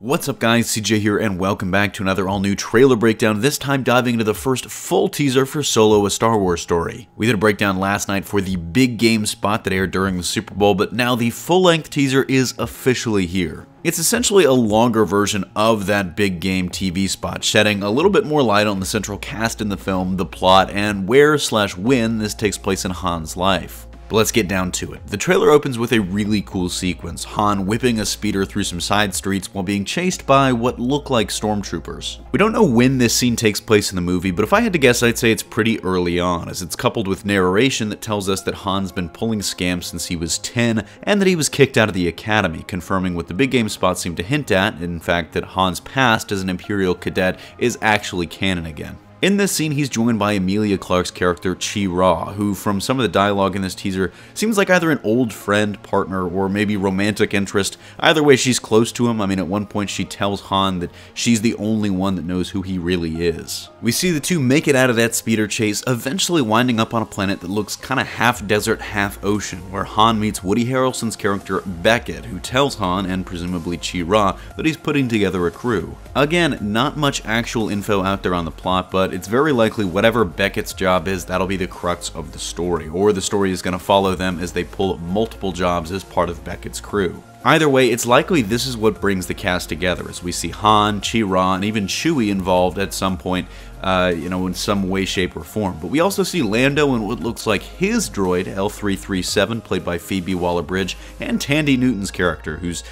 What's up guys, CJ here and welcome back to another all-new trailer breakdown, this time diving into the first full teaser for Solo: A Star Wars Story. We did a breakdown last night for the big game spot that aired during the Super Bowl, but now the full-length teaser is officially here. It's essentially a longer version of that big game TV spot, shedding a little bit more light on the central cast in the film, the plot, and where/when this takes place in Han's life. But let's get down to it. The trailer opens with a really cool sequence, Han whipping a speeder through some side streets while being chased by what look like stormtroopers. We don't know when this scene takes place in the movie, but if I had to guess, I'd say it's pretty early on, as it's coupled with narration that tells us that Han's been pulling scams since he was 10, and that he was kicked out of the academy, confirming what the big game spots seem to hint at, in fact that Han's past as an Imperial cadet is actually canon again. In this scene, he's joined by Emilia Clarke's character, Chewie, who, from some of the dialogue in this teaser, seems like either an old friend, partner, or maybe romantic interest. Either way, she's close to him. I mean, at one point she tells Han that she's the only one that knows who he really is. We see the two make it out of that speeder chase, eventually winding up on a planet that looks kinda half desert, half ocean, where Han meets Woody Harrelson's character, Beckett, who tells Han, and presumably Chewie, that he's putting together a crew. Again, not much actual info out there on the plot, but it's very likely whatever Beckett's job is, that'll be the crux of the story, or the story is going to follow them as they pull multiple jobs as part of Beckett's crew. Either way, it's likely this is what brings the cast together, as we see Han, Chewie, and even Chewie involved at some point, in some way, shape, or form. But we also see Lando and what looks like his droid, L337, played by Phoebe Waller-Bridge, and Tandy Newton's character, who's,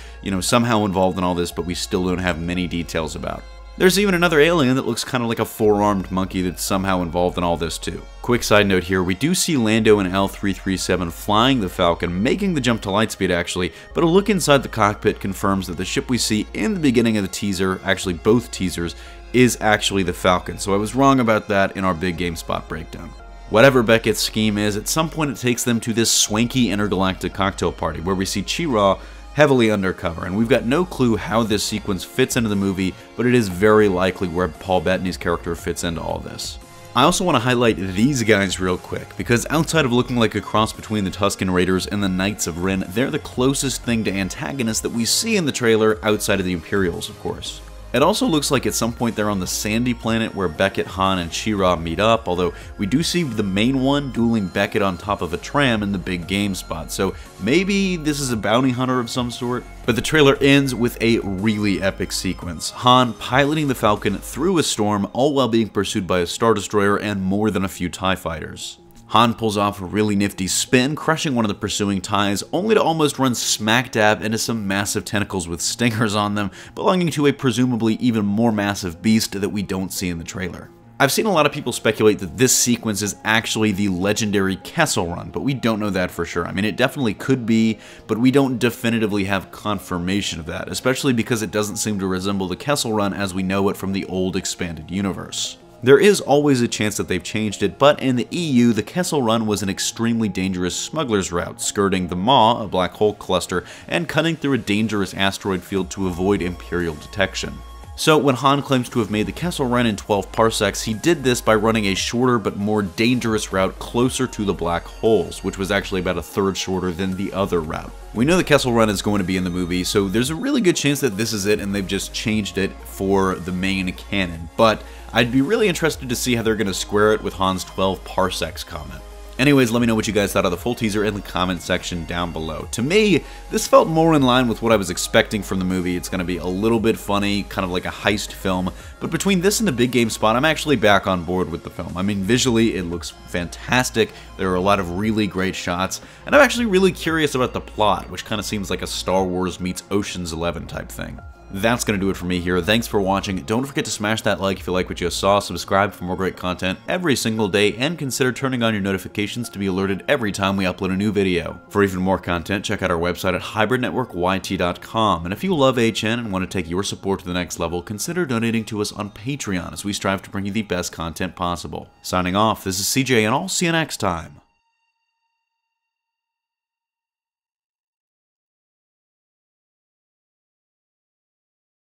somehow involved in all this, but we still don't have many details about. There's even another alien that looks kind of like a four-armed monkey that's somehow involved in all this too. Quick side note here, we do see Lando and L337 flying the Falcon, making the jump to lightspeed actually, but a look inside the cockpit confirms that the ship we see in the beginning of the teaser, actually both teasers, is actually the Falcon, so I was wrong about that in our big game spot breakdown. Whatever Beckett's scheme is, at some point it takes them to this swanky intergalactic cocktail party where we see Chewie heavily undercover, and we've got no clue how this sequence fits into the movie, but it is very likely where Paul Bettany's character fits into all this. I also want to highlight these guys real quick, because outside of looking like a cross between the Tusken Raiders and the Knights of Ren, they're the closest thing to antagonists that we see in the trailer outside of the Imperials, of course. It also looks like at some point they're on the sandy planet where Beckett, Han, and Chewie meet up, although we do see the main one dueling Beckett on top of a tram in the big game spot, so maybe this is a bounty hunter of some sort. But the trailer ends with a really epic sequence. Han piloting the Falcon through a storm, all while being pursued by a Star Destroyer and more than a few TIE fighters. Han pulls off a really nifty spin, crushing one of the pursuing TIEs, only to almost run smack dab into some massive tentacles with stingers on them, belonging to a presumably even more massive beast that we don't see in the trailer. I've seen a lot of people speculate that this sequence is actually the legendary Kessel Run, but we don't know that for sure. I mean, it definitely could be, but we don't definitively have confirmation of that, especially because it doesn't seem to resemble the Kessel Run as we know it from the old expanded universe. There is always a chance that they've changed it, but in the EU, the Kessel Run was an extremely dangerous smuggler's route, skirting the Maw, a black hole cluster, and cutting through a dangerous asteroid field to avoid Imperial detection. So when Han claims to have made the Kessel Run in 12 parsecs, he did this by running a shorter but more dangerous route closer to the black holes, which was actually about a third shorter than the other route. We know the Kessel Run is going to be in the movie, so there's a really good chance that this is it and they've just changed it for the main canon, but I'd be really interested to see how they're going to square it with Han's 12 parsecs comment. Anyways, let me know what you guys thought of the full teaser in the comment section down below. To me, this felt more in line with what I was expecting from the movie. It's going to be a little bit funny, kind of like a heist film, but between this and the big game spot, I'm actually back on board with the film. I mean, visually, it looks fantastic. There are a lot of really great shots, and I'm actually really curious about the plot, which kind of seems like a Star Wars meets Ocean's 11 type thing. That's going to do it for me here. Thanks for watching. Don't forget to smash that like if you like what you saw, subscribe for more great content every single day, and consider turning on your notifications to be alerted every time we upload a new video. For even more content, check out our website at hybridnetworkyt.com. And if you love HN and want to take your support to the next level, consider donating to us on Patreon as we strive to bring you the best content possible. Signing off, this is CJ, and I'll see you next time.